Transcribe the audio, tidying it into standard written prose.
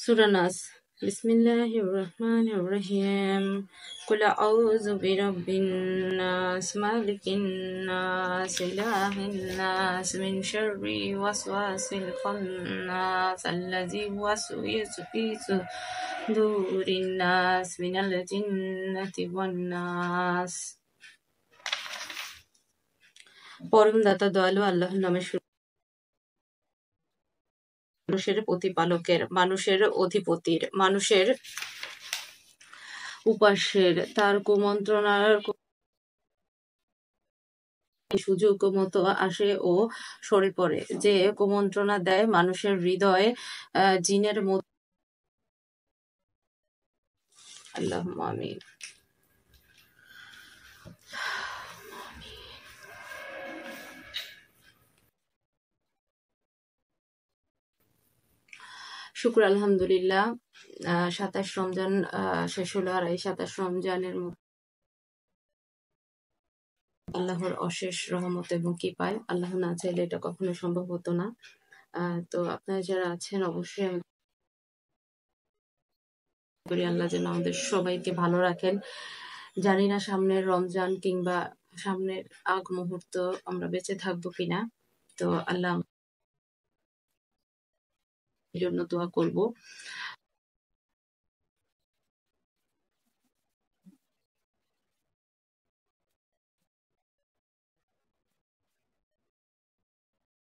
সূরা নাস। বিসমিল্লাহির রহমানির রহিম। কুল আউযু বিরাব্বিন নাস মালিকিন নাস ইলাহিন নাস মিন শাররি ওয়াসওয়াসিল খান্নাস আল্লাযী ইউওয়াসওয়িসু ফী সুদুরিন নাস মিনাল জিন্নাতি ওয়ান নাস। পরম দাতা দয়ালু আল্লাহর নামে শুরু। মানুষের প্রতিপালকের, মানুষের অধিপতির, মানুষের উপাস্যের, তার কুমন্ত্রণার সুযোগ মতো আসে ও সরে পড়ে, যে কুমন্ত্রণা দেয় মানুষের হৃদয়ে জিনের মতো। আল্লাহুম্মা আমিন। শুকর আলহামদুলিল্লাহ। ২৭ রমজান শেষ হলো, আর এই ২৭ রমজানের আল্লাহর অশেষ রহমত এবং কৃপায়, আল্লাহ না চাইলে এটা কখনো সম্ভব হতো না। তো আপনারা যারা আছেন অবশ্যই আমি করি আল্লাহ যেন আমাদের সবাইকে ভালো রাখেন। জানি না সামনের রমজান কিংবা সামনের আগ মুহূর্ত আমরা বেঁচে থাকবো কিনা, তো আল্লাহ জন্য দোয়া করব।